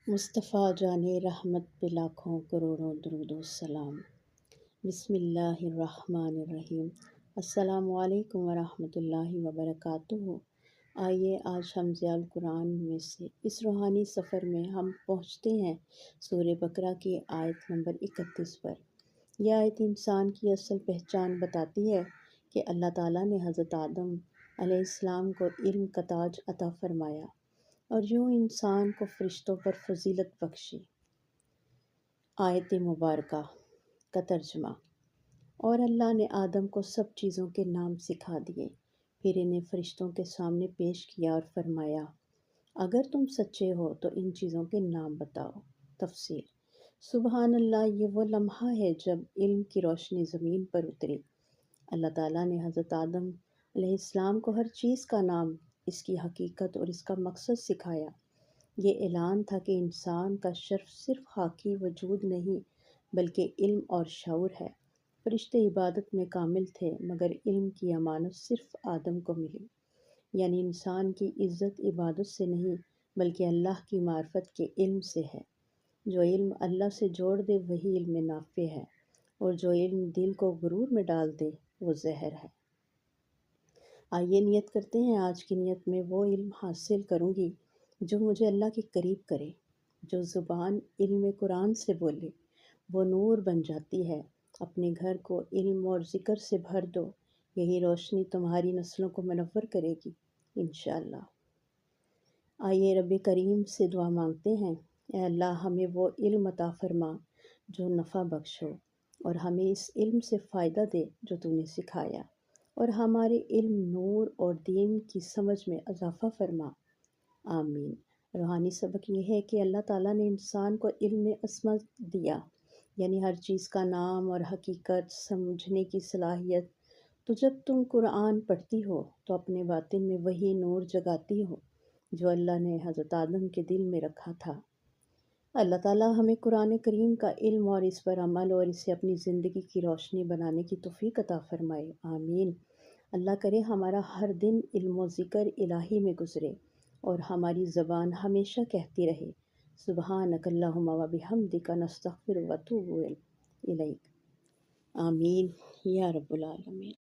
مصطفیٰ جانے رحمت پہ لاکھوں کروڑوں درود و سلام۔ بسم اللہ الرحمن الرحیم۔ السلام علیکم ورحمۃ اللہ وبرکاتہ۔ آئیے آج ہم ضیاء القرآن میں سے اس روحانی سفر میں ہم پہنچتے ہیں سورہ بقرہ کی آیت نمبر 31 پر۔ یہ آیت انسان کی اصل پہچان بتاتی ہے کہ اللہ تعالیٰ نے حضرت آدم علیہ السلام کو علم کا تاج عطا فرمایا اور یوں انسان کو فرشتوں پر فضیلت بخشی۔ آیت مبارکہ کا ترجمہ۔ اور اللہ نے آدم کو سب چیزوں کے نام سکھا دیے، پھر انہیں فرشتوں کے سامنے پیش کیا اور فرمایا، اگر تم سچے ہو تو ان چیزوں کے نام بتاؤ۔ تفسیر۔ سبحان اللہ، یہ وہ لمحہ ہے جب علم کی روشنی زمین پر اتری۔ اللہ تعالیٰ نے حضرت آدم علیہ السلام کو ہر چیز کا نام، اس کی حقیقت اور اس کا مقصد سکھایا۔ یہ اعلان تھا کہ انسان کا شرف صرف خاکی وجود نہیں بلکہ علم اور شعور ہے۔ فرشتے عبادت میں کامل تھے مگر علم کی امانت صرف آدم کو ملی، یعنی انسان کی عزت عبادت سے نہیں بلکہ اللہ کی معرفت کے علم سے ہے۔ جو علم اللہ سے جوڑ دے وہی علم نافع ہے، اور جو علم دل کو غرور میں ڈال دے وہ زہر ہے۔ آئیے نیت کرتے ہیں، آج کی نیت میں وہ علم حاصل کروں گی جو مجھے اللہ کے قریب کرے۔ جو زبان علم قرآن سے بولے وہ نور بن جاتی ہے۔ اپنے گھر کو علم اور ذکر سے بھر دو، یہی روشنی تمہاری نسلوں کو منور کرے گی انشاءاللہ۔ آئیے رب کریم سے دعا مانگتے ہیں، اے اللہ ہمیں وہ علم عطا فرما جو نفع بخش ہو، اور ہمیں اس علم سے فائدہ دے جو تو نے سکھایا، اور ہمارے علم، نور اور دین کی سمجھ میں اضافہ فرما۔ آمین۔ روحانی سبق یہ ہے کہ اللہ تعالیٰ نے انسان کو علم اسما دیا، یعنی ہر چیز کا نام اور حقیقت سمجھنے کی صلاحیت۔ تو جب تم قرآن پڑھتی ہو تو اپنے باطن میں وہی نور جگاتی ہو جو اللہ نے حضرت آدم کے دل میں رکھا تھا۔ اللہ تعالیٰ ہمیں قرآن کریم کا علم اور اس پر عمل اور اسے اپنی زندگی کی روشنی بنانے کی توفیق عطا فرمائے۔ آمین۔ اللہ کرے ہمارا ہر دن علم و ذکر الہی میں گزرے اور ہماری زبان ہمیشہ کہتی رہے، سبحانک اللہم و بحمدک نستغفرک و نتوب الیک۔ آمین یا رب العالمین۔